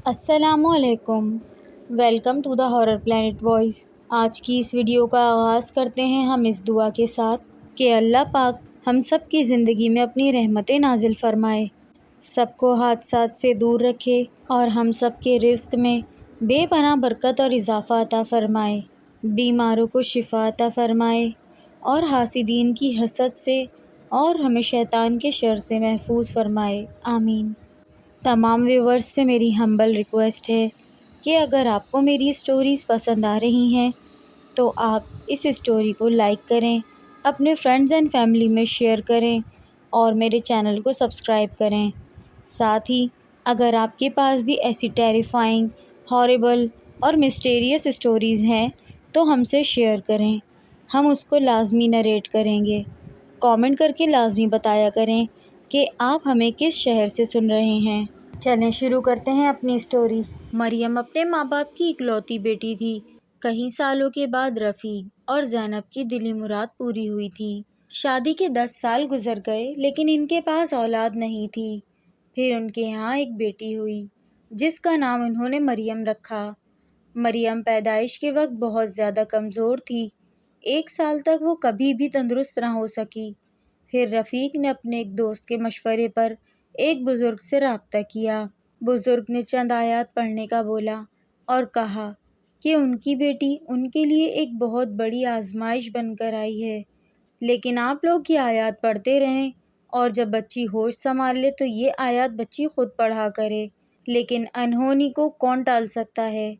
السلام علیکم، welcome to the horror planet voice. آج کی اس ویڈیو کا آغاز کرتے ہیں ہم اس دعا کے ساتھ کہ اللہ پاک ہم سب کی زندگی میں اپنی رحمتیں نازل فرمائے، سب کو حادثات سے دور رکھے اور ہم سب کے رزق میں بے پناہ برکت اور اضافہ عطا فرمائے، بیماروں کو شفا عطا فرمائے اور حاسدین کی حسد سے اور ہمیں شیطان کے شر سے محفوظ فرمائے، آمین۔ تمام ویورز سے میری ہمبل ریکویسٹ ہے کہ اگر آپ کو میری سٹوریز پسند آ رہی ہیں تو آپ اس سٹوری کو لائک کریں، اپنے فرینڈز اینڈ فیملی میں شیئر کریں اور میرے چینل کو سبسکرائب کریں۔ ساتھ ہی اگر آپ کے پاس بھی ایسی ٹیریفائنگ، ہارریبل اور مسٹیریس سٹوریز ہیں تو ہم سے شیئر کریں، ہم اس کو لازمی نریٹ کریں گے۔ کامنٹ کر کے لازمی بتایا کریں کہ آپ ہمیں کس شہر سے سن رہے ہیں۔ چلیں شروع کرتے ہیں اپنی سٹوری۔ مریم اپنے ماں باپ کی اکلوتی بیٹی تھی۔ کئی سالوں کے بعد رفیق اور زینب کی دلی مراد پوری ہوئی تھی۔ شادی کے 10 سال گزر گئے لیکن ان کے پاس اولاد نہیں تھی۔ پھر ان کے یہاں ایک بیٹی ہوئی جس کا نام انہوں نے مریم رکھا۔ مریم پیدائش کے وقت بہت زیادہ کمزور تھی۔ 1 سال تک وہ کبھی بھی تندرست نہ ہو سکی۔ پھر رفیق نے اپنے ایک دوست کے مشورے پر ایک بزرگ سے رابطہ کیا۔ بزرگ نے چند آیات پڑھنے کا بولا اور کہا کہ ان کی بیٹی ان کے لیے ایک بہت بڑی آزمائش بن کر آئی ہے، لیکن آپ لوگ یہ آیات پڑھتے رہیں اور جب بچی ہوش سنبھال لے تو یہ آیات بچی خود پڑھا کرے، لیکن انہونی کو کون ٹال سکتا ہے۔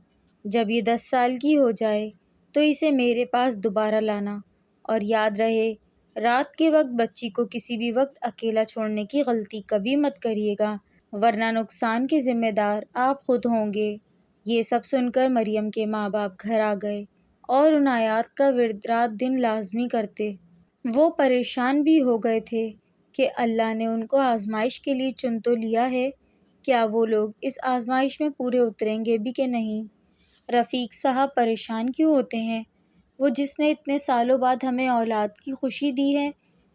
جب یہ 10 سال کی ہو جائے تو اسے میرے پاس دوبارہ لانا، اور یاد رہے رات کے وقت بچی کو کسی بھی وقت اکیلا چھوڑنے کی غلطی کبھی مت کریے گا، ورنہ نقصان کے ذمہ دار آپ خود ہوں گے۔ یہ سب سن کر مریم کے ماں باپ گھر آ گئے اور ان آیات کا ورد رات دن لازمی کرتے۔ وہ پریشان بھی ہو گئے تھے کہ اللہ نے ان کو آزمائش کے لیے چن تو لیا ہے، کیا وہ لوگ اس آزمائش میں پورے اتریں گے بھی کہ نہیں۔ رفیق صاحب پریشان کیوں ہوتے ہیں؟ وہ جس نے اتنے سالوں بعد ہمیں اولاد کی خوشی دی ہے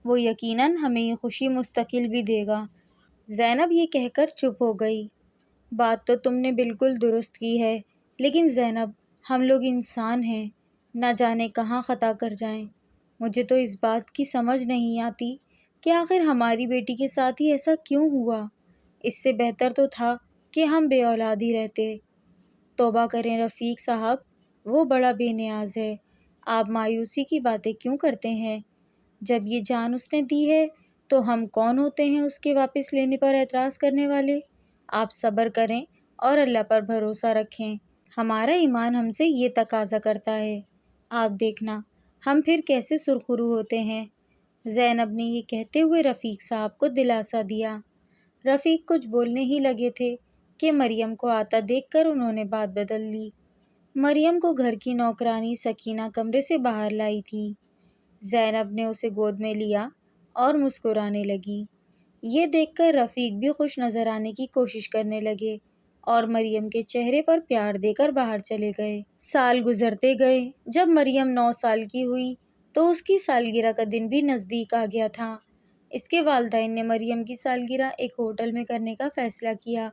وہ یقیناً ہمیں یہ خوشی مستقل بھی دے گا۔ زینب یہ کہہ کر چپ ہو گئی۔ بات تو تم نے بالکل درست کی ہے، لیکن زینب ہم لوگ انسان ہیں، نہ جانے کہاں خطا کر جائیں۔ مجھے تو اس بات کی سمجھ نہیں آتی کہ آخر ہماری بیٹی کے ساتھ ہی ایسا کیوں ہوا۔ اس سے بہتر تو تھا کہ ہم بے اولاد ہی رہتے۔ توبہ کریں رفیق صاحب، وہ بڑا بے نیاز ہے، آپ مایوسی کی باتیں کیوں کرتے ہیں؟ جب یہ جان اس نے دی ہے تو ہم کون ہوتے ہیں اس کے واپس لینے پر اعتراض کرنے والے؟ آپ صبر کریں اور اللہ پر بھروسہ رکھیں، ہمارا ایمان ہم سے یہ تقاضا کرتا ہے۔ آپ دیکھنا ہم پھر کیسے سرخرو ہوتے ہیں۔ زینب نے یہ کہتے ہوئے رفیق صاحب کو دلاسا دیا۔ رفیق کچھ بولنے ہی لگے تھے کہ مریم کو آتا دیکھ کر انہوں نے بات بدل لی۔ مریم کو گھر کی نوکرانی سکینہ کمرے سے باہر لائی تھی۔ زینب نے اسے گود میں لیا اور مسکرانے لگی۔ یہ دیکھ کر رفیق بھی خوش نظر آنے کی کوشش کرنے لگے اور مریم کے چہرے پر پیار دے کر باہر چلے گئے۔ سال گزرتے گئے۔ جب مریم 9 سال کی ہوئی تو اس کی سالگرہ کا دن بھی نزدیک آ گیا تھا۔ اس کے والدین نے مریم کی سالگرہ ایک ہوٹل میں کرنے کا فیصلہ کیا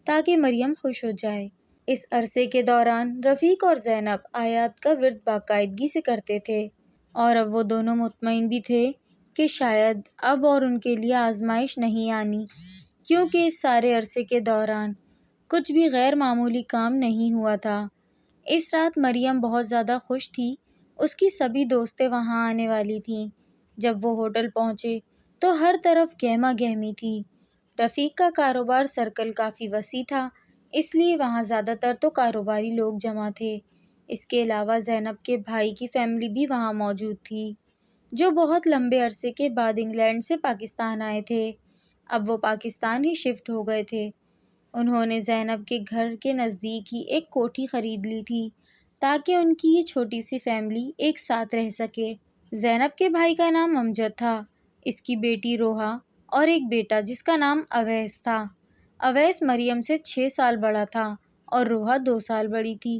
تاکہ مریم خوش ہو جائے۔ اس عرصے کے دوران رفیق اور زینب آیات کا ورد باقاعدگی سے کرتے تھے، اور اب وہ دونوں مطمئن بھی تھے کہ شاید اب اور ان کے لیے آزمائش نہیں آنی، کیونکہ اس سارے عرصے کے دوران کچھ بھی غیر معمولی کام نہیں ہوا تھا۔ اس رات مریم بہت زیادہ خوش تھی، اس کی سبھی دوستیں وہاں آنے والی تھیں۔ جب وہ ہوٹل پہنچے تو ہر طرف گہما گہمی تھی۔ رفیق کا کاروبار سرکل کافی وسیع تھا، اس لیے وہاں زیادہ تر تو کاروباری لوگ جمع تھے۔ اس کے علاوہ زینب کے بھائی کی فیملی بھی وہاں موجود تھی، جو بہت لمبے عرصے کے بعد انگلینڈ سے پاکستان آئے تھے۔ اب وہ پاکستان ہی شفٹ ہو گئے تھے۔ انہوں نے زینب کے گھر کے نزدیک ہی ایک کوٹھی خرید لی تھی تاکہ ان کی یہ چھوٹی سی فیملی ایک ساتھ رہ سکے۔ زینب کے بھائی کا نام امجد تھا، اس کی بیٹی روحا اور ایک بیٹا جس کا نام اویس تھا۔ اویس مریم سے 6 سال بڑا تھا اور روحا 2 سال بڑی تھی،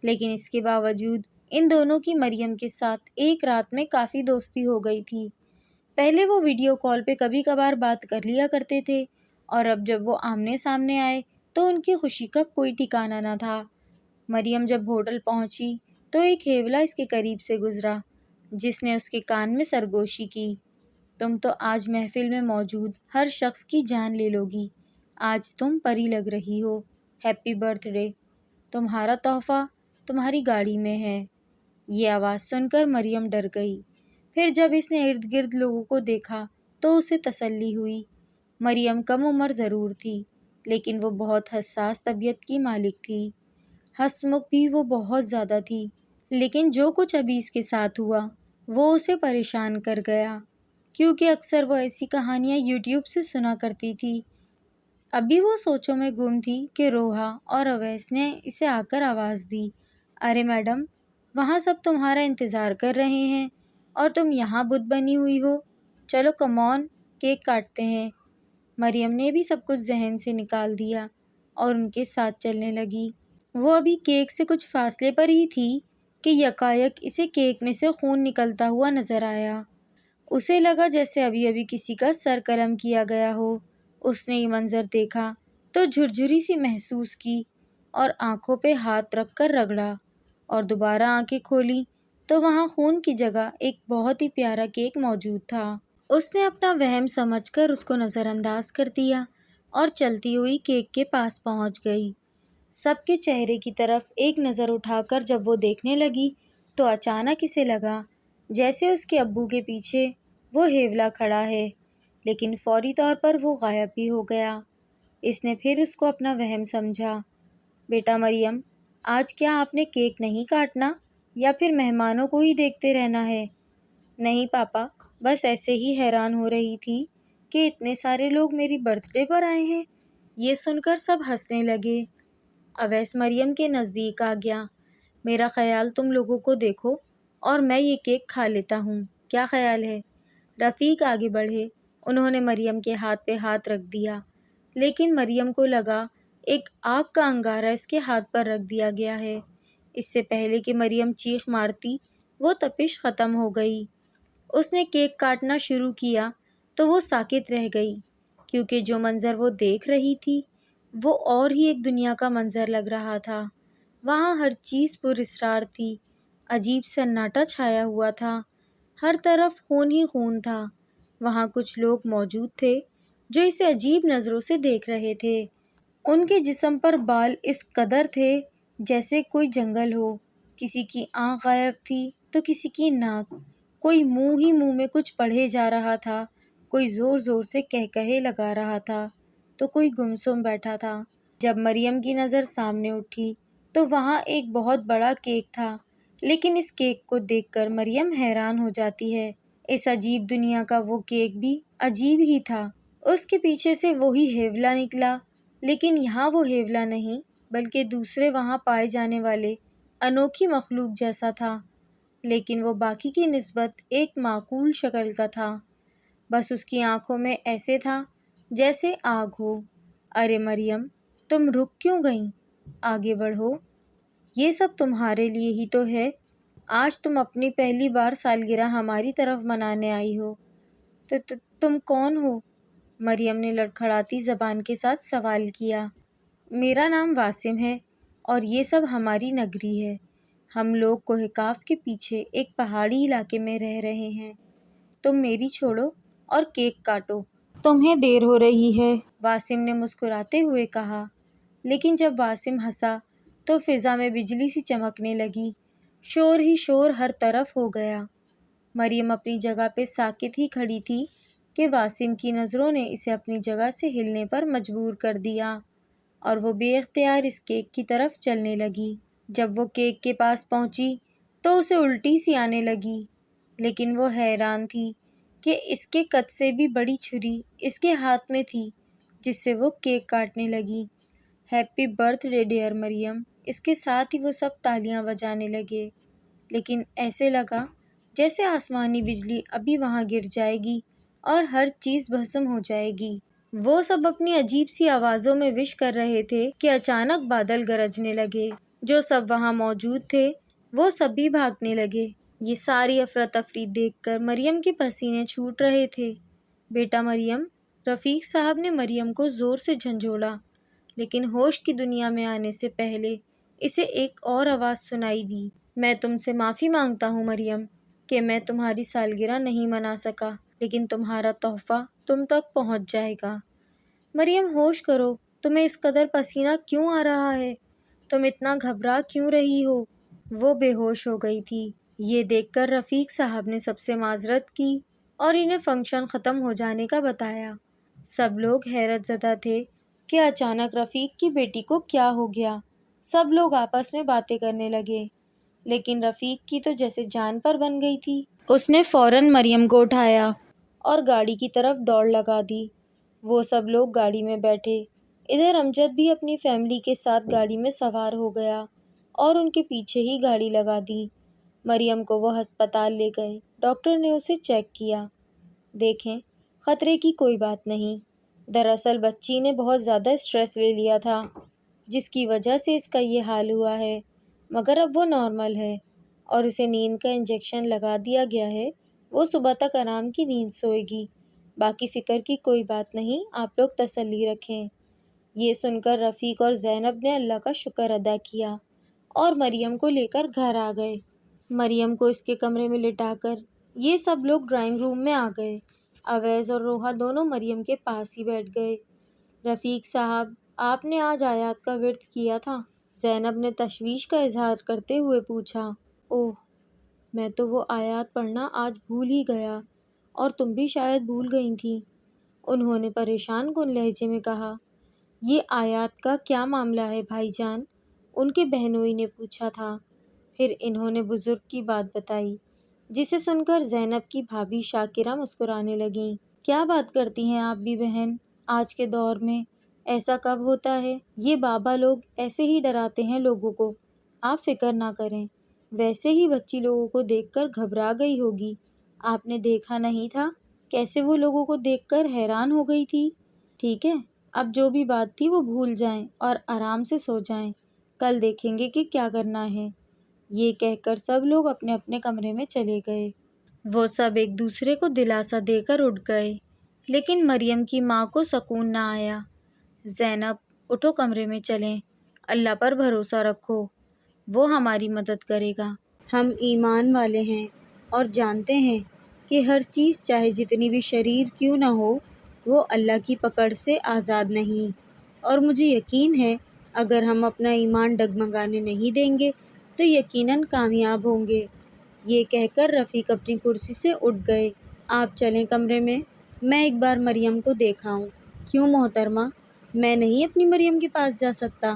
لیکن اس کے باوجود ان دونوں کی مریم کے ساتھ ایک رات میں کافی دوستی ہو گئی تھی۔ پہلے وہ ویڈیو کال پہ کبھی کبھار بات کر لیا کرتے تھے، اور اب جب وہ آمنے سامنے آئے تو ان کی خوشی کا کوئی ٹھکانہ نہ تھا۔ مریم جب ہوٹل پہنچی تو ایک ہیولا اس کے قریب سے گزرا، جس نے اس کے کان میں سرگوشی کی، تم تو آج محفل میں موجود ہر شخص کی جان لے لو گی۔ آج تم پری لگ رہی ہو۔ Happy birth day. تمہارا تحفہ تمہاری گاڑی میں ہے۔ یہ آواز سن کر مریم ڈر گئی۔ پھر جب اس نے ارد گرد لوگوں کو دیکھا تو اسے تسلی ہوئی۔ مریم کم عمر ضرور تھی، لیکن وہ بہت حساس طبیعت کی مالک تھی۔ ہنسمکھ بھی وہ بہت زیادہ تھی، لیکن جو کچھ ابھی اس کے ساتھ ہوا وہ اسے پریشان کر گیا، کیونکہ اکثر وہ ایسی کہانیاں یوٹیوب سے سنا کرتی تھی۔ ابھی وہ سوچوں میں گم تھی کہ روحا اور اویس نے اسے آ کر آواز دی، ارے میڈم، وہاں سب تمہارا انتظار کر رہے ہیں اور تم یہاں بت بنی ہوئی ہو۔ چلو کم آن، کیک کاٹتے ہیں۔ مریم نے بھی سب کچھ ذہن سے نکال دیا اور ان کے ساتھ چلنے لگی۔ وہ ابھی کیک سے کچھ فاصلے پر ہی تھی کہ یکایک اسے کیک میں سے خون نکلتا ہوا نظر آیا۔ اسے لگا جیسے ابھی ابھی کسی کا سر قلم کیا گیا ہو۔ اس نے یہ منظر دیکھا تو جھرجھری سی محسوس کی اور آنکھوں پہ ہاتھ رکھ کر رگڑا، اور دوبارہ آنکھیں کھولی تو وہاں خون کی جگہ ایک بہت ہی پیارا کیک موجود تھا۔ اس نے اپنا وہم سمجھ کر اس کو نظر انداز کر دیا اور چلتی ہوئی کیک کے پاس پہنچ گئی۔ سب کے چہرے کی طرف ایک نظر اٹھا کر جب وہ دیکھنے لگی تو اچانک اسے لگا جیسے اس کے ابو کے پیچھے وہ ہیولا کھڑا ہے، لیکن فوری طور پر وہ غائب بھی ہو گیا۔ اس نے پھر اس کو اپنا وہم سمجھا۔ بیٹا مریم، آج کیا آپ نے کیک نہیں کاٹنا یا پھر مہمانوں کو ہی دیکھتے رہنا ہے؟ نہیں پاپا، بس ایسے ہی حیران ہو رہی تھی کہ اتنے سارے لوگ میری برتھ ڈے پر آئے ہیں۔ یہ سن کر سب ہنسنے لگے۔ اویس مریم کے نزدیک آ گیا۔ میرا خیال تم لوگوں کو دیکھو اور میں یہ کیک کھا لیتا ہوں، کیا خیال ہے؟ رفیق آگے بڑھے، انہوں نے مریم کے ہاتھ پہ ہاتھ رکھ دیا، لیکن مریم کو لگا ایک آگ کا انگارہ اس کے ہاتھ پر رکھ دیا گیا ہے۔ اس سے پہلے کہ مریم چیخ مارتی وہ تپش ختم ہو گئی۔ اس نے کیک کاٹنا شروع کیا تو وہ ساکت رہ گئی، کیونکہ جو منظر وہ دیکھ رہی تھی وہ اور ہی ایک دنیا کا منظر لگ رہا تھا۔ وہاں ہر چیز پر اسرار تھی، عجیب سناٹا چھایا ہوا تھا، ہر طرف خون ہی خون تھا۔ وہاں کچھ لوگ موجود تھے جو اسے عجیب نظروں سے دیکھ رہے تھے۔ ان کے جسم پر بال اس قدر تھے جیسے کوئی جنگل ہو، کسی کی آنکھ غائب تھی تو کسی کی ناک، کوئی منہ ہی منہ میں کچھ پڑھے جا رہا تھا، کوئی زور زور سے کہے لگا رہا تھا تو کوئی گمسم بیٹھا تھا۔ جب مریم کی نظر سامنے اٹھی تو وہاں ایک بہت بڑا کیک تھا، لیکن اس کیک کو دیکھ کر مریم حیران ہو جاتی ہے۔ اس عجیب دنیا کا وہ کیک بھی عجیب ہی تھا۔ اس کے پیچھے سے وہی ہیولا نکلا، لیکن یہاں وہ ہیولا نہیں بلکہ دوسرے وہاں پائے جانے والے انوکھی مخلوق جیسا تھا، لیکن وہ باقی کی نسبت ایک معقول شکل کا تھا۔ بس اس کی آنکھوں میں ایسے تھا جیسے آگ ہو۔ ارے مریم، تم رک کیوں گئیں؟ آگے بڑھو، یہ سب تمہارے لیے ہی تو ہے۔ آج تم اپنی پہلی بار سالگرہ ہماری طرف منانے آئی ہو۔ تم کون ہو؟ مریم نے لڑکھڑاتی زبان کے ساتھ سوال کیا۔ میرا نام واسم ہے اور یہ سب ہماری نگری ہے۔ ہم لوگ کوہ کاف کے پیچھے ایک پہاڑی علاقے میں رہ رہے ہیں۔ تم میری چھوڑو اور کیک کاٹو، تمہیں دیر ہو رہی ہے، واسم نے مسکراتے ہوئے کہا۔ لیکن جب واسم ہنسا تو فضا میں بجلی سی چمکنے لگی، شور ہی شور ہر طرف ہو گیا۔ مریم اپنی جگہ پہ ساکت ہی کھڑی تھی کہ واسم کی نظروں نے اسے اپنی جگہ سے ہلنے پر مجبور کر دیا اور وہ بے اختیار اس کیک کی طرف چلنے لگی۔ جب وہ کیک کے پاس پہنچی تو اسے الٹی سی آنے لگی، لیکن وہ حیران تھی کہ اس کے قد سے بھی بڑی چھری اس کے ہاتھ میں تھی جس سے وہ کیک کاٹنے لگی۔ ہیپی برتھ ڈے ڈیئر مریم۔ اس کے ساتھ ہی وہ سب تالیاں بجانے لگے، لیکن ایسے لگا جیسے آسمانی بجلی ابھی وہاں گر جائے گی اور ہر چیز بھسم ہو جائے گی۔ وہ سب اپنی عجیب سی آوازوں میں وش کر رہے تھے کہ اچانک بادل گرجنے لگے۔ جو سب وہاں موجود تھے وہ سب بھی بھاگنے لگے۔ یہ ساری افراتفری دیکھ کر مریم کے پسینے چھوٹ رہے تھے۔ بیٹا مریم، رفیق صاحب نے مریم کو زور سے جھنجھوڑا، لیکن ہوش کی دنیا میں آنے سے پہلے اسے ایک اور آواز سنائی دی۔ میں تم سے معافی مانگتا ہوں مریم کہ میں تمہاری سالگرہ نہیں منا سکا، لیکن تمہارا تحفہ تم تک پہنچ جائے گا۔ مریم ہوش کرو، تمہیں اس قدر پسینہ کیوں آ رہا ہے؟ تم اتنا گھبرا کیوں رہی ہو؟ وہ بے ہوش ہو گئی تھی۔ یہ دیکھ کر رفیق صاحب نے سب سے معذرت کی اور انہیں فنکشن ختم ہو جانے کا بتایا۔ سب لوگ حیرت زدہ تھے کہ اچانک رفیق کی بیٹی کو کیا ہو گیا۔ سب لوگ آپس میں باتیں کرنے لگے، لیکن رفیق کی تو جیسے جان پر بن گئی تھی۔ اس نے فوراً مریم کو اٹھایا اور گاڑی کی طرف دوڑ لگا دی۔ وہ سب لوگ گاڑی میں بیٹھے۔ ادھر امجد بھی اپنی فیملی کے ساتھ گاڑی میں سوار ہو گیا اور ان کے پیچھے ہی گاڑی لگا دی۔ مریم کو وہ ہسپتال لے گئے۔ ڈاکٹر نے اسے چیک کیا۔ دیکھیں، خطرے کی کوئی بات نہیں۔ دراصل بچی نے بہت زیادہ اسٹریس لے لیا تھا، جس کی وجہ سے اس کا یہ حال ہوا ہے، مگر اب وہ نارمل ہے اور اسے نیند کا انجیکشن لگا دیا گیا ہے۔ وہ صبح تک آرام کی نیند سوئے گی۔ باقی فکر کی کوئی بات نہیں، آپ لوگ تسلی رکھیں۔ یہ سن کر رفیق اور زینب نے اللہ کا شکر ادا کیا اور مریم کو لے کر گھر آ گئے۔ مریم کو اس کے کمرے میں لٹا کر یہ سب لوگ ڈرائنگ روم میں آ گئے۔ اویس اور روحا دونوں مریم کے پاس ہی بیٹھ گئے۔ رفیق صاحب، آپ نے آج آیات کا ورد کیا تھا؟ زینب نے تشویش کا اظہار کرتے ہوئے پوچھا۔ اوہ، میں تو وہ آیات پڑھنا آج بھول ہی گیا، اور تم بھی شاید بھول گئی تھیں، انہوں نے پریشان کن لہجے میں کہا۔ یہ آیات کا کیا معاملہ ہے بھائی جان؟ ان کے بہنوئی نے پوچھا تھا۔ پھر انہوں نے بزرگ کی بات بتائی، جسے سن کر زینب کی بھابھی شاکرہ مسکرانے لگیں۔ کیا بات کرتی ہیں آپ بھی بہن، آج کے دور میں ایسا کب ہوتا ہے؟ یہ بابا لوگ ایسے ہی ڈراتے ہیں لوگوں کو، آپ فکر نہ کریں۔ ویسے ہی بچی لوگوں کو دیکھ کر گھبرا گئی ہوگی، آپ نے دیکھا نہیں تھا کیسے وہ لوگوں کو دیکھ کر حیران ہو گئی تھی۔ ٹھیک ہے، اب جو بھی بات تھی وہ بھول جائیں اور آرام سے سو جائیں، کل دیکھیں گے کہ کیا کرنا ہے۔ یہ کہہ کر سب لوگ اپنے اپنے کمرے میں چلے گئے۔ وہ سب ایک دوسرے کو دلاسا دے کر اٹھ گئے، لیکن مریم کی ماں کو سکون نہ آیا۔ زینب، اٹھو، کمرے میں چلیں، اللہ پر بھروسہ رکھو، وہ ہماری مدد کرے گا۔ ہم ایمان والے ہیں اور جانتے ہیں کہ ہر چیز چاہے جتنی بھی شریر کیوں نہ ہو، وہ اللہ کی پکڑ سے آزاد نہیں، اور مجھے یقین ہے اگر ہم اپنا ایمان ڈگمگانے نہیں دیں گے تو یقیناً کامیاب ہوں گے۔ یہ کہہ کر رفیق اپنی کرسی سے اٹھ گئے۔ آپ چلیں کمرے میں ایک بار مریم کو دیکھ آؤں۔ کیوں محترمہ، میں نہیں اپنی مریم کے پاس جا سکتا؟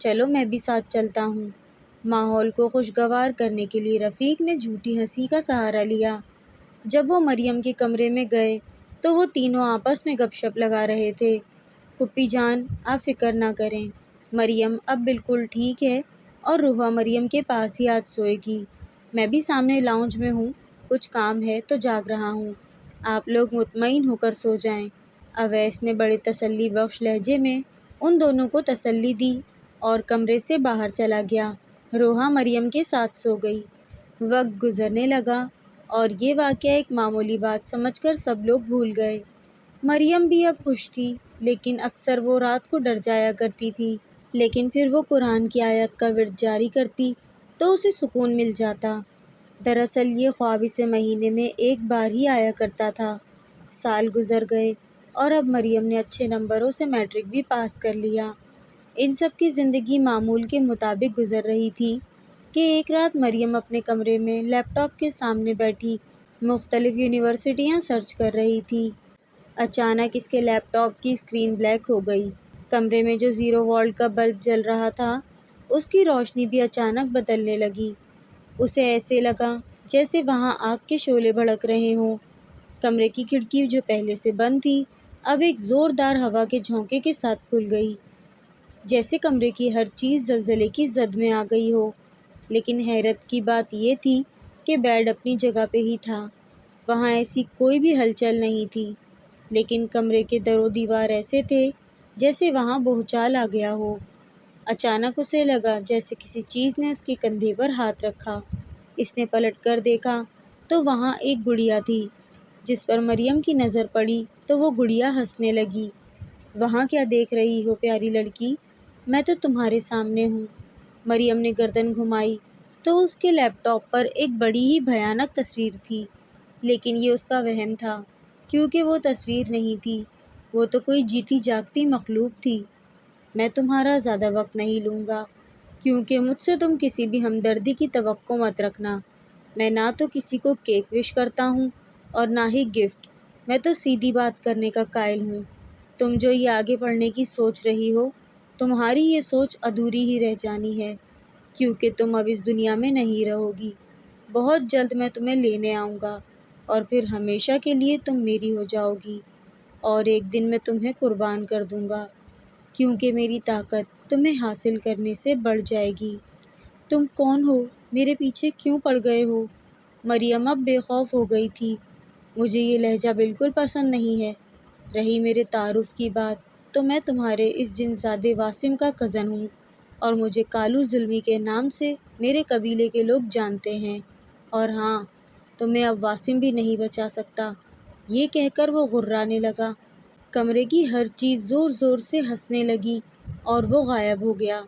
چلو میں بھی ساتھ چلتا ہوں۔ ماحول کو خوشگوار کرنے کے لیے رفیق نے جھوٹی ہنسی کا سہارا لیا۔ جب وہ مریم کے کمرے میں گئے تو وہ تینوں آپس میں گپ شپ لگا رہے تھے۔ پھوپھی جان، آپ فکر نہ کریں، مریم اب بالکل ٹھیک ہے اور روحا مریم کے پاس ہی آج سوئے گی۔ میں بھی سامنے لاؤنج میں ہوں، کچھ کام ہے تو جاگ رہا ہوں، آپ لوگ مطمئن ہو کر سو جائیں۔ اویس نے بڑے تسلی بخش لہجے میں ان دونوں کو تسلی دی اور کمرے سے باہر چلا گیا۔ روحا مریم کے ساتھ سو گئی۔ وقت گزرنے لگا اور یہ واقعہ ایک معمولی بات سمجھ کر سب لوگ بھول گئے۔ مریم بھی اب خوش تھی، لیکن اکثر وہ رات کو ڈر جایا کرتی تھی، لیکن پھر وہ قرآن کی آیت کا ورد جاری کرتی تو اسے سکون مل جاتا۔ دراصل یہ خواب اسے مہینے میں ایک بار ہی آیا کرتا تھا۔ سال گزر گئے اور اب مریم نے اچھے نمبروں سے میٹرک بھی پاس کر لیا۔ ان سب کی زندگی معمول کے مطابق گزر رہی تھی کہ ایک رات مریم اپنے کمرے میں لیپ ٹاپ کے سامنے بیٹھی مختلف یونیورسٹیاں سرچ کر رہی تھی۔ اچانک اس کے لیپ ٹاپ کی اسکرین بلیک ہو گئی۔ کمرے میں جو 0 وولٹ کا بلب جل رہا تھا، اس کی روشنی بھی اچانک بدلنے لگی۔ اسے ایسے لگا جیسے وہاں آگ کے شعلے بھڑک رہے ہوں۔ کمرے کی کھڑکی جو پہلے سے بند تھی، اب ایک زوردار ہوا کے جھونکے کے ساتھ کھل گئی، جیسے کمرے کی ہر چیز زلزلے کی زد میں آ گئی ہو۔ لیکن حیرت کی بات یہ تھی کہ بیڈ اپنی جگہ پہ ہی تھا، وہاں ایسی کوئی بھی ہلچل نہیں تھی، لیکن کمرے کے در و دیوار ایسے تھے جیسے وہاں بھونچال آ گیا ہو۔ اچانک اسے لگا جیسے کسی چیز نے اس کے کندھے پر ہاتھ رکھا۔ اس نے پلٹ کر دیکھا تو وہاں ایک گڑیا تھی۔ جس پر مریم کی نظر پڑی تو وہ گڑیا ہنسنے لگی۔ وہاں کیا دیکھ رہی ہو پیاری لڑکی؟ میں تو تمہارے سامنے ہوں۔ مریم نے گردن گھمائی تو اس کے لیپ ٹاپ پر ایک بڑی ہی بھیانک تصویر تھی، لیکن یہ اس کا وہم تھا، کیونکہ وہ تصویر نہیں تھی، وہ تو کوئی جیتی جاگتی مخلوق تھی۔ میں تمہارا زیادہ وقت نہیں لوں گا، کیونکہ مجھ سے تم کسی بھی ہمدردی کی توقع مت رکھنا۔ میں نہ تو کسی کو کیک وش کرتا ہوں اور نہ ہی گفٹ، میں تو سیدھی بات کرنے کا قائل ہوں۔ تم جو یہ آگے پڑھنے کی سوچ رہی ہو، تمہاری یہ سوچ ادھوری ہی رہ جانی ہے، کیونکہ تم اب اس دنیا میں نہیں رہو گی۔ بہت جلد میں تمہیں لینے آؤں گا اور پھر ہمیشہ کے لیے تم میری ہو جاؤ گی، اور ایک دن میں تمہیں قربان کر دوں گا، کیونکہ میری طاقت تمہیں حاصل کرنے سے بڑھ جائے گی۔ تم کون ہو؟ میرے پیچھے کیوں پڑ گئے ہو؟ مریم اب بے خوف ہو گئی تھی۔ مجھے یہ لہجہ بالکل پسند نہیں ہے۔ رہی میرے تعارف کی بات، تو میں تمہارے اس جنزادے واسم کا کزن ہوں، اور مجھے کالو ظلمی کے نام سے میرے قبیلے کے لوگ جانتے ہیں، اور ہاں، تمہیں اب واسم بھی نہیں بچا سکتا۔ یہ کہہ کر وہ غرانے لگا۔ کمرے کی ہر چیز زور زور سے ہنسنے لگی اور وہ غائب ہو گیا۔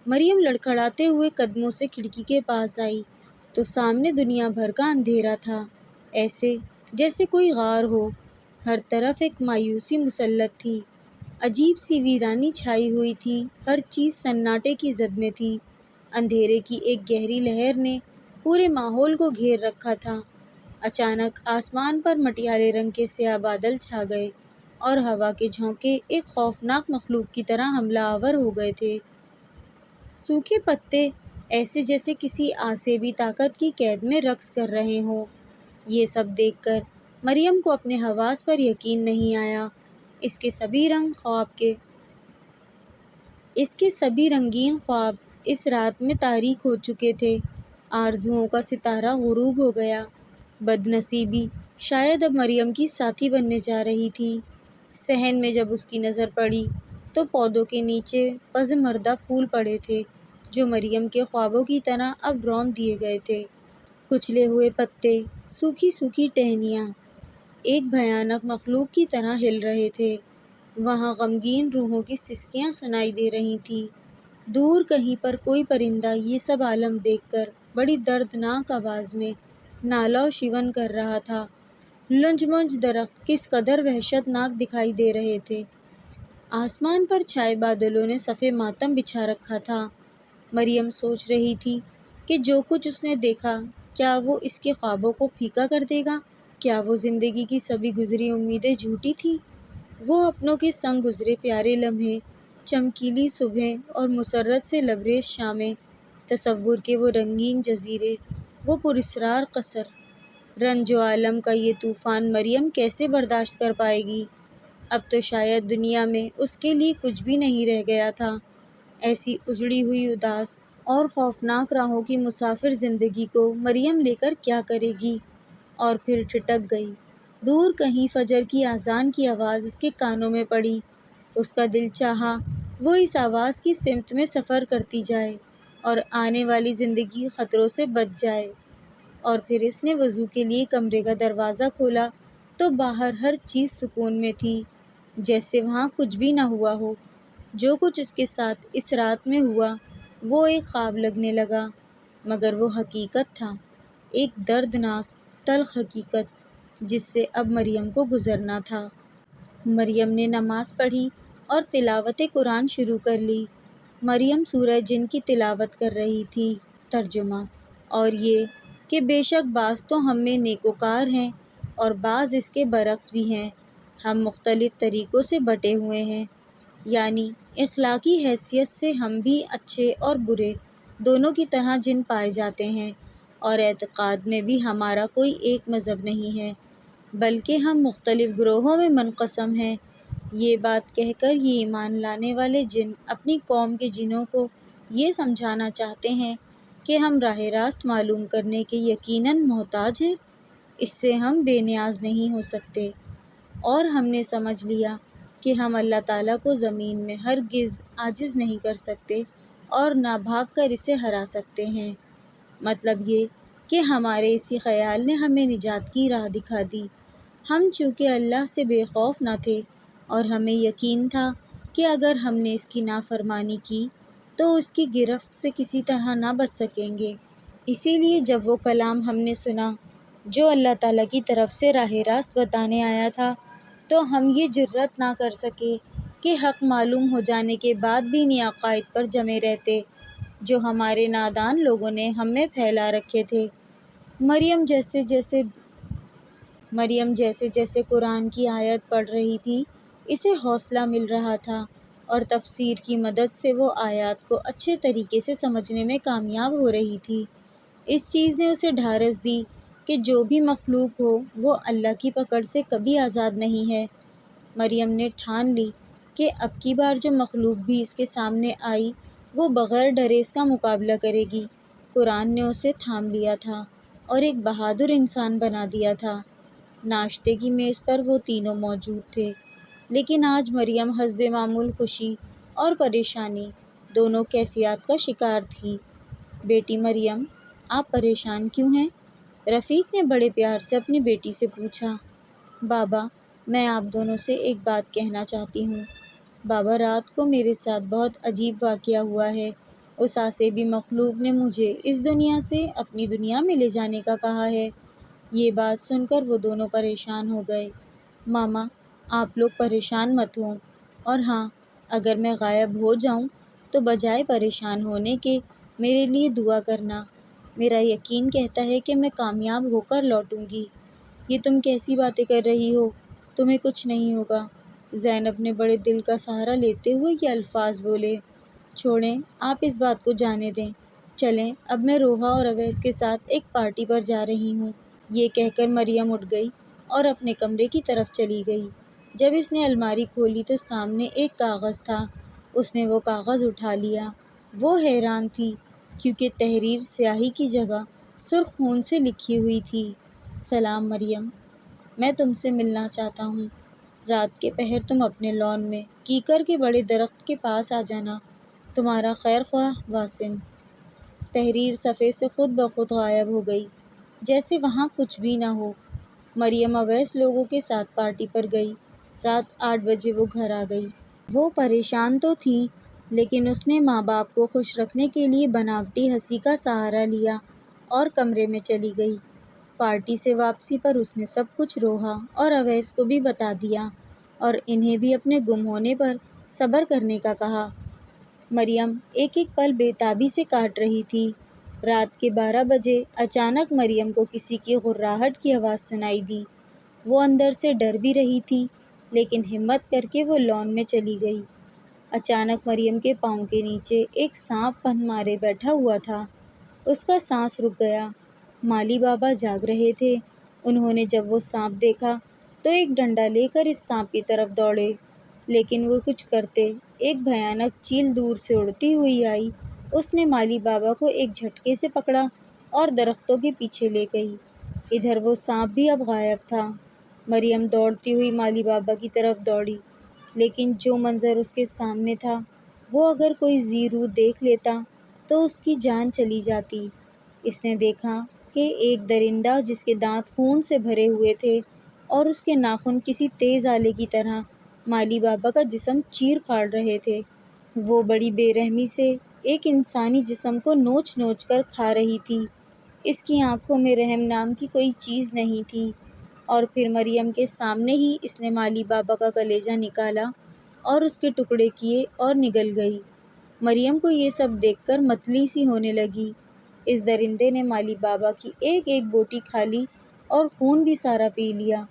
مریم لڑکھڑاتے ہوئے قدموں سے کھڑکی کے پاس آئی تو سامنے دنیا بھر کا اندھیرا تھا، ایسے جیسے کوئی غار ہو۔ ہر طرف ایک مایوسی مسلط تھی، عجیب سی ویرانی چھائی ہوئی تھی، ہر چیز سناٹے کی زد میں تھی۔ اندھیرے کی ایک گہری لہر نے پورے ماحول کو گھیر رکھا تھا۔ اچانک آسمان پر مٹیالے رنگ کے سیاہ بادل چھا گئے اور ہوا کے جھونکے ایک خوفناک مخلوق کی طرح حملہ آور ہو گئے تھے۔ سوکھے پتے ایسے جیسے کسی آسیبی طاقت کی قید میں رقص کر رہے ہوں۔ یہ سب دیکھ کر مریم کو اپنے حواس پر یقین نہیں آیا۔ اس کے سبھی رنگین خواب اس رات میں تاریک ہو چکے تھے۔ آرزوؤں کا ستارہ غروب ہو گیا۔ بد نصیبی شاید اب مریم کی ساتھی بننے جا رہی تھی۔ صحن میں جب اس کی نظر پڑی تو پودوں کے نیچے پزمردہ پھول پڑے تھے، جو مریم کے خوابوں کی طرح اب رون دیے گئے تھے۔ کچلے ہوئے پتے، سوکھی سوکھی ٹہنیاں ایک بھیانک مخلوق کی طرح ہل رہے تھے۔ وہاں غمگین روحوں کی سسکیاں سنائی دے رہی تھیں۔ دور کہیں پر کوئی پرندہ یہ سب عالم دیکھ کر بڑی دردناک آواز میں نالہ و شیون کر رہا تھا۔ لنج منج درخت کس قدر وحشت ناک دکھائی دے رہے تھے۔ آسمان پر چھائے بادلوں نے صفِ ماتم بچھا رکھا تھا۔ مریم سوچ رہی تھی کہ جو کچھ اس نے دیکھا، کیا وہ اس کے خوابوں کو پھیکا کر دے گا؟ کیا وہ زندگی کی سبھی گزری امیدیں جھوٹی تھیں؟ وہ اپنوں کے سنگ گزرے پیارے لمحے، چمکیلی صبحیں اور مسرت سے لبریز شامیں، تصور کے وہ رنگین جزیرے، وہ پراسرار قصر، رنج و عالم کا یہ طوفان مریم کیسے برداشت کر پائے گی؟ اب تو شاید دنیا میں اس کے لیے کچھ بھی نہیں رہ گیا تھا۔ ایسی اجڑی ہوئی اداس اور خوفناک راہوں کی مسافر زندگی کو مریم لے کر کیا کرے گی؟ اور پھر ٹھٹک گئی۔ دور کہیں فجر کی اذان کی آواز اس کے کانوں میں پڑی۔ اس کا دل چاہا وہ اس آواز کی سمت میں سفر کرتی جائے اور آنے والی زندگی خطروں سے بچ جائے۔ اور پھر اس نے وضو کے لیے کمرے کا دروازہ کھولا تو باہر ہر چیز سکون میں تھی، جیسے وہاں کچھ بھی نہ ہوا ہو۔ جو کچھ اس کے ساتھ اس رات میں ہوا وہ ایک خواب لگنے لگا، مگر وہ حقیقت تھا، ایک دردناک تلخ حقیقت جس سے اب مریم کو گزرنا تھا۔ مریم نے نماز پڑھی اور تلاوت قرآن شروع کر لی۔ مریم سورہ جن کی تلاوت کر رہی تھی۔ ترجمہ: اور یہ کہ بے شک بعض تو ہم میں نیکوکار ہیں اور بعض اس کے برعکس بھی ہیں۔ ہم مختلف طریقوں سے بٹے ہوئے ہیں، یعنی اخلاقی حیثیت سے ہم بھی اچھے اور برے دونوں کی طرح جن پائے جاتے ہیں، اور اعتقاد میں بھی ہمارا کوئی ایک مذہب نہیں ہے، بلکہ ہم مختلف گروہوں میں منقسم ہیں۔ یہ بات کہہ کر یہ ایمان لانے والے جن اپنی قوم کے جنوں کو یہ سمجھانا چاہتے ہیں کہ ہم راہ راست معلوم کرنے کے یقیناً محتاج ہیں، اس سے ہم بے نیاز نہیں ہو سکتے، اور ہم نے سمجھ لیا کہ ہم اللہ تعالیٰ کو زمین میں ہرگز عاجز نہیں کر سکتے اور نہ بھاگ کر اسے ہرا سکتے ہیں۔ مطلب یہ کہ ہمارے اسی خیال نے ہمیں نجات کی راہ دکھا دی۔ ہم چونکہ اللہ سے بے خوف نہ تھے اور ہمیں یقین تھا کہ اگر ہم نے اس کی نافرمانی کی تو اس کی گرفت سے کسی طرح نہ بچ سکیں گے۔ اسی لیے جب وہ کلام ہم نے سنا جو اللہ تعالیٰ کی طرف سے راہ راست بتانے آیا تھا تو ہم یہ جرأت نہ کر سکے کہ حق معلوم ہو جانے کے بعد بھی انہی عقائد پر جمے رہتے جو ہمارے نادان لوگوں نے ہم میں پھیلا رکھے تھے۔ مریم جیسے جیسے قرآن کی آیت پڑھ رہی تھی اسے حوصلہ مل رہا تھا اور تفسیر کی مدد سے وہ آیات کو اچھے طریقے سے سمجھنے میں کامیاب ہو رہی تھی۔ اس چیز نے اسے ڈھارس دی کہ جو بھی مخلوق ہو وہ اللہ کی پکڑ سے کبھی آزاد نہیں ہے۔ مریم نے ٹھان لی کہ اب کی بار جو مخلوق بھی اس کے سامنے آئی وہ بغیر ڈرے اس کا مقابلہ کرے گی۔ قرآن نے اسے تھام لیا تھا اور ایک بہادر انسان بنا دیا تھا۔ ناشتے کی میز پر وہ تینوں موجود تھے، لیکن آج مریم حسب معمول خوشی اور پریشانی دونوں کیفیات کا شکار تھی۔ بیٹی مریم، آپ پریشان کیوں ہیں؟ رفیق نے بڑے پیار سے اپنی بیٹی سے پوچھا۔ بابا، میں آپ دونوں سے ایک بات کہنا چاہتی ہوں۔ بابا، رات کو میرے ساتھ بہت عجیب واقعہ ہوا ہے۔ اس عصبی مخلوق نے مجھے اس دنیا سے اپنی دنیا میں لے جانے کا کہا ہے۔ یہ بات سن کر وہ دونوں پریشان ہو گئے۔ ماما، آپ لوگ پریشان مت ہوں، اور ہاں، اگر میں غائب ہو جاؤں تو بجائے پریشان ہونے کے میرے لیے دعا کرنا۔ میرا یقین کہتا ہے کہ میں کامیاب ہو کر لوٹوں گی۔ یہ تم کیسی باتیں کر رہی ہو؟ تمہیں کچھ نہیں ہوگا۔ زینب نے بڑے دل کا سہارا لیتے ہوئے یہ الفاظ بولے۔ چھوڑیں، آپ اس بات کو جانے دیں۔ چلیں، اب میں روحا اور اویس کے ساتھ ایک پارٹی پر جا رہی ہوں۔ یہ کہہ کر مریم اٹھ گئی اور اپنے کمرے کی طرف چلی گئی۔ جب اس نے الماری کھولی تو سامنے ایک کاغذ تھا۔ اس نے وہ کاغذ اٹھا لیا۔ وہ حیران تھی کیونکہ تحریر سیاہی کی جگہ سرخ خون سے لکھی ہوئی تھی۔ سلام مریم، میں تم سے ملنا چاہتا ہوں۔ رات کے پہر تم اپنے لان میں کیکر کے بڑے درخت کے پاس آ جانا۔ تمہارا خیر خواہ واسم۔ تحریر صفحے سے خود بخود غائب ہو گئی، جیسے وہاں کچھ بھی نہ ہو۔ مریم اویس لوگوں کے ساتھ پارٹی پر گئی۔ رات 8 بجے وہ گھر آ گئی۔ وہ پریشان تو تھی، لیکن اس نے ماں باپ کو خوش رکھنے کے لیے بناوٹی ہنسی کا سہارا لیا اور کمرے میں چلی گئی۔ پارٹی سے واپسی پر اس نے سب کچھ روحا اور اویس کو بھی بتا دیا اور انہیں بھی اپنے گم ہونے پر صبر کرنے کا کہا۔ مریم ایک ایک پل بے تابی سے کاٹ رہی تھی۔ رات کے 12 بجے اچانک مریم کو کسی کی غراہٹ کی آواز سنائی دی۔ وہ اندر سے ڈر بھی رہی تھی، لیکن ہمت کر کے وہ لان میں چلی گئی۔ اچانک مریم کے پاؤں کے نیچے ایک سانپ پن مارے بیٹھا ہوا تھا۔ اس کا سانس رک گیا۔ مالی بابا جاگ رہے تھے۔ انہوں نے جب وہ سانپ دیکھا تو ایک ڈنڈا لے کر اس سانپ کی طرف دوڑے، لیکن وہ کچھ کرتے ایک بھیانک چیل دور سے اڑتی ہوئی آئی۔ اس نے مالی بابا کو ایک جھٹکے سے پکڑا اور درختوں کے پیچھے لے گئی۔ ادھر وہ سانپ بھی اب غائب تھا۔ مریم دوڑتی ہوئی مالی بابا کی طرف دوڑی، لیکن جو منظر اس کے سامنے تھا وہ اگر کوئی ذی روح دیکھ لیتا تو اس کی جان چلی جاتی۔ اس نے دیکھا کہ ایک درندہ جس کے دانت خون سے بھرے ہوئے تھے اور اس کے ناخن کسی تیز آلے کی طرح مالی بابا کا جسم چیر پھاڑ رہے تھے۔ وہ بڑی بے رحمی سے ایک انسانی جسم کو نوچ نوچ کر کھا رہی تھی۔ اس کی آنکھوں میں رحم نام کی کوئی چیز نہیں تھی۔ اور پھر مریم کے سامنے ہی اس نے مالی بابا کا کلیجہ نکالا اور اس کے ٹکڑے کیے اور نگل گئی۔ مریم کو یہ سب دیکھ کر متلی سی ہونے لگی۔ اس درندے نے مالی بابا کی ایک ایک بوٹی کھا لی اور خون بھی سارا پی لیا۔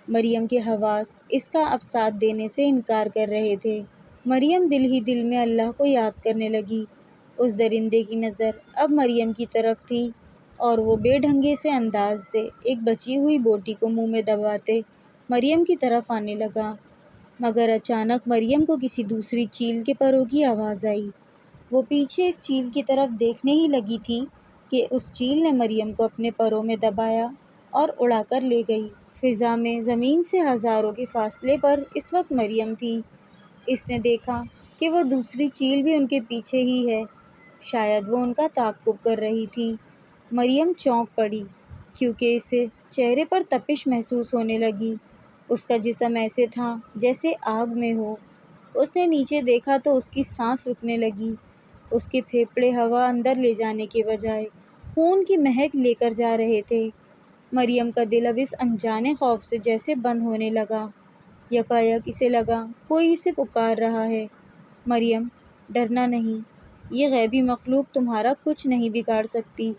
مریم کے حواس اس کا اب ساتھ دینے سے انکار کر رہے تھے۔ مریم دل ہی دل میں اللہ کو یاد کرنے لگی۔ اس درندے کی نظر اب مریم کی طرف تھی اور وہ بے ڈھنگے سے انداز سے ایک بچی ہوئی بوٹی کو منہ میں دباتے مریم کی طرف آنے لگا، مگر اچانک مریم کو کسی دوسری چیل کے پروں کی آواز آئی۔ وہ پیچھے اس چیل کی طرف دیکھنے ہی لگی تھی کہ اس چیل نے مریم کو اپنے پروں میں دبایا اور اڑا کر لے گئی۔ فضا میں زمین سے ہزاروں کے فاصلے پر اس وقت مریم تھی۔ اس نے دیکھا کہ وہ دوسری چیل بھی ان کے پیچھے ہی ہے، شاید وہ ان کا تعاقب کر رہی تھی۔ مریم چونک پڑی کیونکہ اسے چہرے پر تپش محسوس ہونے لگی۔ اس کا جسم ایسے تھا جیسے آگ میں ہو۔ اس نے نیچے دیکھا تو اس کی سانس رکنے لگی۔ اس کے پھیپھڑے ہوا اندر لے جانے کے بجائے خون کی مہک لے کر جا رہے تھے۔ مریم کا دل اب اس انجانے خوف سے جیسے بند ہونے لگا۔ یکایک اسے لگا کوئی اسے پکار رہا ہے، مریم ڈرنا نہیں، یہ غیبی مخلوق تمہارا کچھ نہیں بگاڑ سکتی،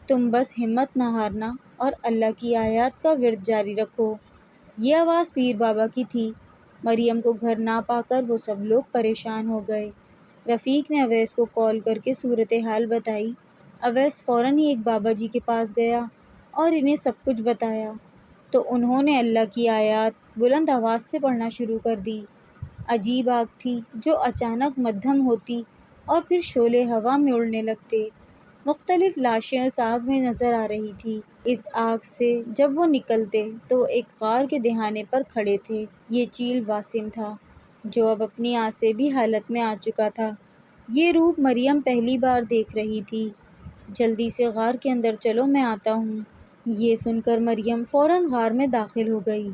تم بس ہمت نہ ہارنا اور اللہ کی آیات کا ورد جاری رکھو۔ یہ آواز پیر بابا کی تھی۔ مریم کو گھر نہ پا کر وہ سب لوگ پریشان ہو گئے۔ رفیق نے اویس کو کال کر کے صورتحال بتائی۔ اویس فوراً ہی ایک بابا جی کے پاس گیا اور انہیں سب کچھ بتایا تو انہوں نے اللہ کی آیات بلند آواز سے پڑھنا شروع کر دی۔ عجیب آگ تھی جو اچانک مدھم ہوتی اور پھر شعلے ہوا میں اڑنے لگتے۔ مختلف لاشیں اس آگ میں نظر آ رہی تھی۔ اس آگ سے جب وہ نکلتے تو وہ ایک غار کے دہانے پر کھڑے تھے۔ یہ چیل واسم تھا جو اب اپنی عصبی حالت میں آ چکا تھا۔ یہ روپ مریم پہلی بار دیکھ رہی تھی۔ جلدی سے غار کے اندر چلو، میں آتا ہوں۔ یہ سن کر مریم فوراً غار میں داخل ہو گئی۔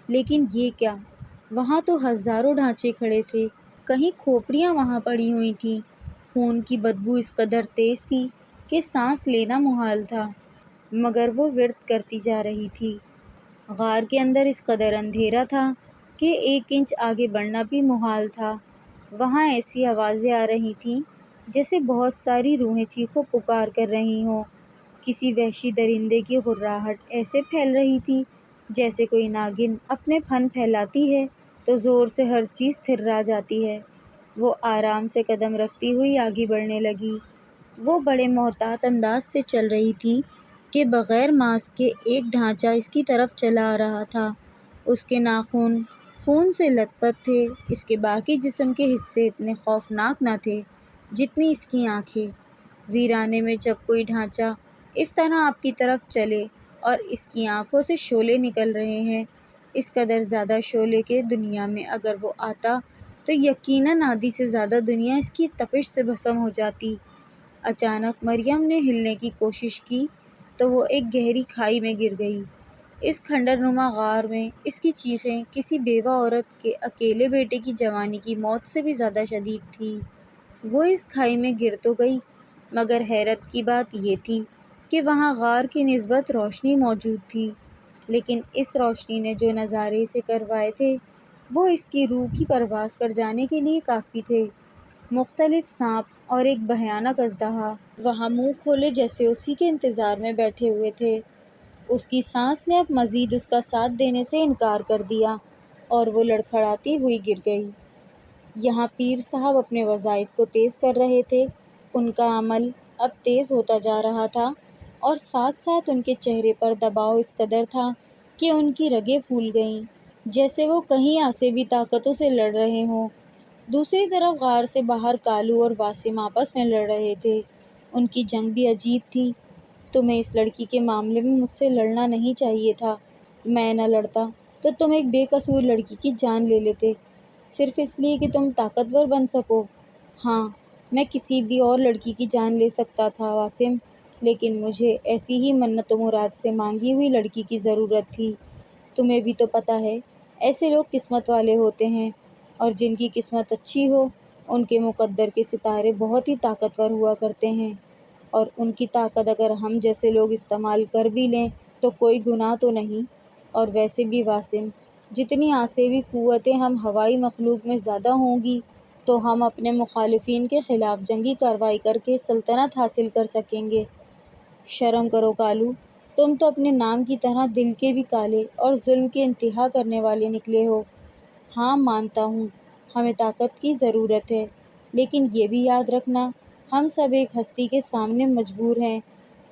لیکن یہ کیا؟ وہاں تو ہزاروں ڈھانچے کھڑے تھے، کہیں کھوپڑیاں وہاں پڑی ہوئی تھیں۔ خون کی بدبو اس قدر تیز تھی کہ سانس لینا محال تھا، مگر وہ ورد کرتی جا رہی تھی۔ غار کے اندر اس قدر اندھیرا تھا کہ 1 انچ آگے بڑھنا بھی محال تھا۔ وہاں ایسی آوازیں آ رہی تھیں جیسے بہت ساری روحیں چیخ و پکار کر رہی ہوں۔ کسی وحشی درندے کی غراہٹ ایسے پھیل رہی تھی جیسے کوئی ناگن اپنے پھن پھیلاتی ہے تو زور سے ہر چیز تھرا جاتی ہے۔ وہ آرام سے قدم رکھتی ہوئی آگے بڑھنے لگی۔ وہ بڑے محتاط انداز سے چل رہی تھی کہ بغیر ماسک کے ایک ڈھانچہ اس کی طرف چلا آ رہا تھا۔ اس کے ناخن خون سے لت پت تھے، اس کے باقی جسم کے حصے اتنے خوفناک نہ تھے جتنی اس کی آنکھیں۔ ویرانے میں جب کوئی ڈھانچہ اس طرح آپ کی طرف چلے اور اس کی آنکھوں سے شعلے نکل رہے ہیں، اس قدر زیادہ شعلے کہ دنیا میں اگر وہ آتا تو یقیناً آدھی سے زیادہ دنیا اس کی تپش سے بھسم ہو جاتی۔ اچانک مریم نے ہلنے کی کوشش کی تو وہ ایک گہری کھائی میں گر گئی۔ اس کھنڈر نما غار میں اس کی چیخیں کسی بیوہ عورت کے اکیلے بیٹے کی جوانی کی موت سے بھی زیادہ شدید تھیں۔ وہ اس کھائی میں گر تو گئی، مگر حیرت کی بات یہ تھی کہ وہاں غار کی نسبت روشنی موجود تھی، لیکن اس روشنی نے جو نظارے اسے کروائے تھے وہ اس کی روح کی پرواز کر جانے کے لیے کافی تھے۔ مختلف سانپ اور ایک بھیانک اژدہا وہاں منہ کھولے جیسے اسی کے انتظار میں بیٹھے ہوئے تھے۔ اس کی سانس نے اب مزید اس کا ساتھ دینے سے انکار کر دیا اور وہ لڑکھڑاتی ہوئی گر گئی۔ یہاں پیر صاحب اپنے وظائف کو تیز کر رہے تھے۔ ان کا عمل اب تیز ہوتا جا رہا تھا اور ساتھ ساتھ ان کے چہرے پر دباؤ اس قدر تھا کہ ان کی رگیں پھول گئیں، جیسے وہ کہیں عصبی طاقتوں سے لڑ رہے ہوں۔ دوسری طرف غار سے باہر کالو اور واسم آپس میں لڑ رہے تھے۔ ان کی جنگ بھی عجیب تھی۔ تمہیں اس لڑکی کے معاملے میں مجھ سے لڑنا نہیں چاہیے تھا۔ میں نہ لڑتا تو تم ایک بے قصور لڑکی کی جان لے لیتے، صرف اس لیے کہ تم طاقتور بن سکو۔ ہاں، میں کسی بھی اور لڑکی کی جان لے سکتا تھا واسم، لیکن مجھے ایسی ہی منت و مراد سے مانگی ہوئی لڑکی کی ضرورت تھی۔ تمہیں بھی تو پتہ ہے ایسے لوگ قسمت والے ہوتے ہیں، اور جن کی قسمت اچھی ہو ان کے مقدر کے ستارے بہت ہی طاقتور ہوا کرتے ہیں، اور ان کی طاقت اگر ہم جیسے لوگ استعمال کر بھی لیں تو کوئی گناہ تو نہیں۔ اور ویسے بھی واسم، جتنی عصبی قوتیں ہم ہوائی مخلوق میں زیادہ ہوں گی تو ہم اپنے مخالفین کے خلاف جنگی کارروائی کر کے سلطنت حاصل کر سکیں گے۔ شرم کرو کالو، تم تو اپنے نام کی طرح دل کے بھی کالے اور ظلم کی انتہا کرنے والے نکلے ہو۔ ہاں مانتا ہوں ہمیں طاقت کی ضرورت ہے، لیکن یہ بھی یاد رکھنا ہم سب ایک ہستی کے سامنے مجبور ہیں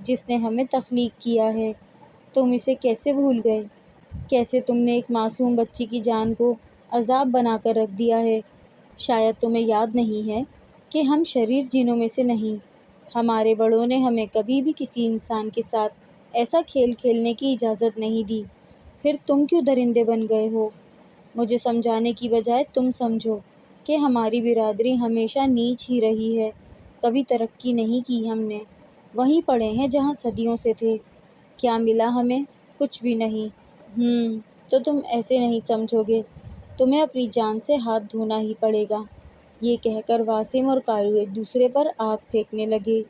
جس نے ہمیں تخلیق کیا ہے۔ تم اسے کیسے بھول گئے؟ کیسے تم نے ایک معصوم بچی کی جان کو عذاب بنا کر رکھ دیا ہے؟ شاید تمہیں یاد نہیں ہے کہ ہم شریر جنوں میں سے نہیں۔ ہمارے بڑوں نے ہمیں کبھی بھی کسی انسان کے ساتھ ایسا کھیل کھیلنے کی اجازت نہیں دی، پھر تم کیوں درندے بن گئے ہو؟ مجھے سمجھانے کی بجائے تم سمجھو کہ ہماری برادری ہمیشہ نیچ ہی رہی ہے، کبھی ترقی نہیں کی ہم نے، وہیں پڑے ہیں جہاں صدیوں سے تھے۔ کیا ملا ہمیں؟ کچھ بھی نہیں۔ تو تم ایسے نہیں سمجھو گے، تمہیں اپنی جان سے ہاتھ دھونا ہی پڑے گا۔ یہ کہہ کر واسم اور کالو ایک دوسرے پر آگ پھینکنے لگے۔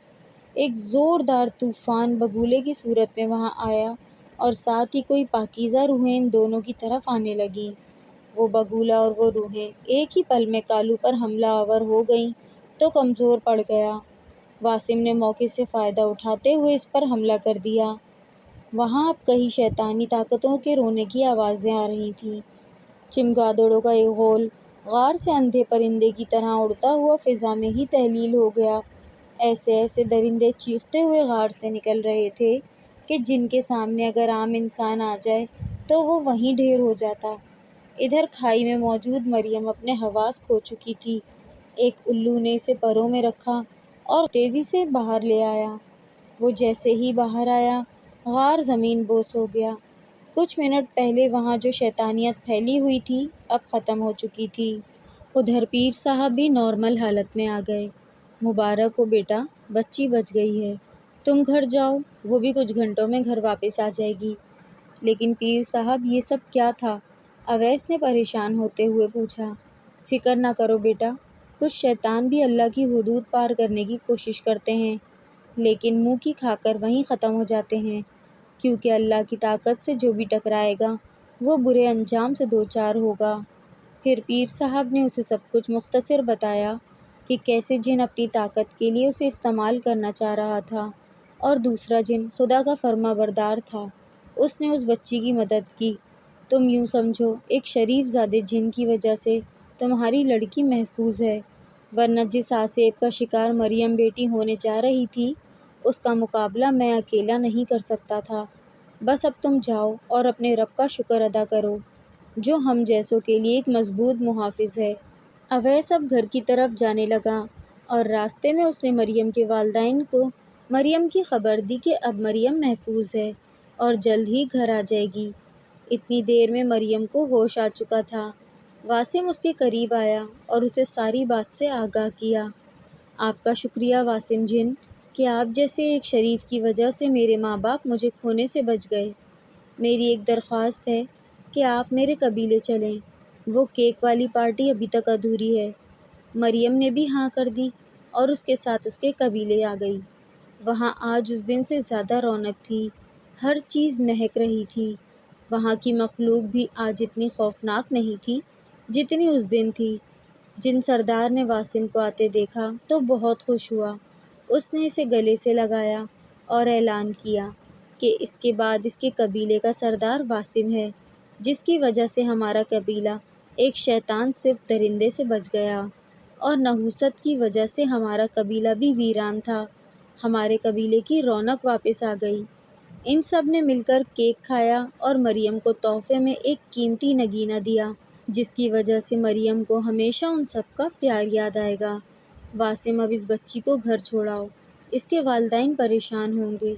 ایک زوردار طوفان بگولے کی صورت میں وہاں آیا اور ساتھ ہی کوئی پاکیزہ روحیں ان دونوں کی طرف آنے لگیں۔ وہ بگولا اور وہ روحیں ایک ہی پل میں کالو پر حملہ آور ہو گئیں تو کمزور پڑ گیا۔ واسم نے موقع سے فائدہ اٹھاتے ہوئے اس پر حملہ کر دیا۔ وہاں اب کئی شیطانی طاقتوں کے رونے کی آوازیں آ رہی تھیں۔ چمگادڑوں کا ایک غول غار سے اندھے پرندے کی طرح اڑتا ہوا فضا میں ہی تحلیل ہو گیا۔ ایسے ایسے درندے چیختے ہوئے غار سے نکل رہے تھے کہ جن کے سامنے اگر عام انسان آ جائے تو وہ وہیں ڈھیر ہو جاتا۔ ادھر کھائی میں موجود مریم اپنے حواس کھو چکی تھی۔ ایک الو نے اسے پروں میں رکھا اور تیزی سے باہر لے آیا۔ وہ جیسے ہی باہر آیا، غار زمین بوس ہو گیا۔ کچھ منٹ پہلے وہاں جو شیطانیت پھیلی ہوئی تھی اب ختم ہو چکی تھی۔ ادھر پیر صاحب بھی نارمل حالت میں آ گئے۔ مبارک ہو بیٹا، بچی بچ گئی ہے، تم گھر جاؤ، وہ بھی کچھ گھنٹوں میں گھر واپس آ جائے گی۔ لیکن پیر صاحب یہ سب کیا تھا؟ اویس نے پریشان ہوتے ہوئے پوچھا۔ فکر نہ کرو بیٹا، کچھ شیطان بھی اللہ کی حدود پار کرنے کی کوشش کرتے ہیں، لیکن منہ کی کھا کر وہیں ختم ہو جاتے ہیں، کیونکہ اللہ کی طاقت سے جو بھی ٹکرائے گا وہ برے انجام سے دوچار ہوگا۔ پھر پیر صاحب نے اسے سب کچھ مختصر بتایا کہ کیسے جن اپنی طاقت کے لیے اسے استعمال کرنا چاہ رہا تھا اور دوسرا جن خدا کا فرما بردار تھا، اس نے اس بچی کی مدد کی۔ تم یوں سمجھو ایک شریف زادے جن کی وجہ سے تمہاری لڑکی محفوظ ہے، ورنہ جس آسیب کا شکار مریم بیٹی ہونے جا رہی تھی اس کا مقابلہ میں اکیلا نہیں کر سکتا تھا۔ بس اب تم جاؤ اور اپنے رب کا شکر ادا کرو جو ہم جیسوں کے لیے ایک مضبوط محافظ ہے۔ اویس اب گھر کی طرف جانے لگا اور راستے میں اس نے مریم کے والدین کو مریم کی خبر دی کہ اب مریم محفوظ ہے اور جلد ہی گھر آ جائے گی۔ اتنی دیر میں مریم کو ہوش آ چکا تھا۔ واسم اس کے قریب آیا اور اسے ساری بات سے آگاہ کیا۔ آپ کا شکریہ واسم جن کہ آپ جیسے ایک شریف کی وجہ سے میرے ماں باپ مجھے کھونے سے بچ گئے۔ میری ایک درخواست ہے کہ آپ میرے قبیلے چلیں، وہ کیک والی پارٹی ابھی تک ادھوری ہے۔ مریم نے بھی ہاں کر دی اور اس کے ساتھ اس کے قبیلے آ گئی۔ وہاں آج اس دن سے زیادہ رونق تھی، ہر چیز مہک رہی تھی۔ وہاں کی مخلوق بھی آج اتنی خوفناک نہیں تھی جتنی اس دن تھی۔ جن سردار نے واسم کو آتے دیکھا تو بہت خوش ہوا۔ اس نے اسے گلے سے لگایا اور اعلان کیا کہ اس کے بعد اس کے قبیلے کا سردار واسم ہے، جس کی وجہ سے ہمارا قبیلہ ایک شیطان صرف درندے سے بچ گیا، اور نحوست کی وجہ سے ہمارا قبیلہ بھی ویران تھا۔ ہمارے قبیلے کی رونق واپس آ گئی۔ ان سب نے مل کر کیک کھایا اور مریم کو تحفے میں ایک قیمتی نگینہ دیا، جس کی وجہ سے مریم کو ہمیشہ ان سب کا پیار یاد آئے گا۔ واسم اب اس بچی کو گھر چھوڑاؤ، اس کے والدین پریشان ہوں گے۔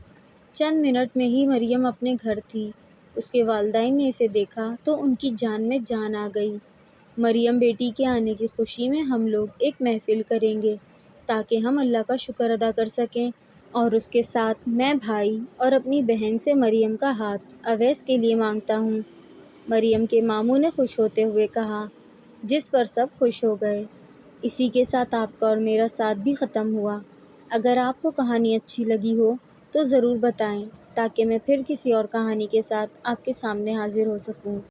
چند منٹ میں ہی مریم اپنے گھر تھی۔ اس کے والدین نے اسے دیکھا تو ان کی جان میں جان آ گئی۔ مریم بیٹی کے آنے کی خوشی میں ہم لوگ ایک محفل کریں گے تاکہ ہم اللہ کا شکر ادا کر سکیں، اور اس کے ساتھ میں بھائی اور اپنی بہن سے مریم کا ہاتھ اویس کے لیے مانگتا ہوں۔ مریم کے ماموں نے خوش ہوتے ہوئے کہا، جس پر سب خوش ہو گئے۔ اسی کے ساتھ آپ کا اور میرا ساتھ بھی ختم ہوا۔ اگر آپ کو کہانی اچھی لگی ہو تو ضرور بتائیں تاکہ میں پھر کسی اور کہانی کے ساتھ آپ کے سامنے حاضر ہو سکوں۔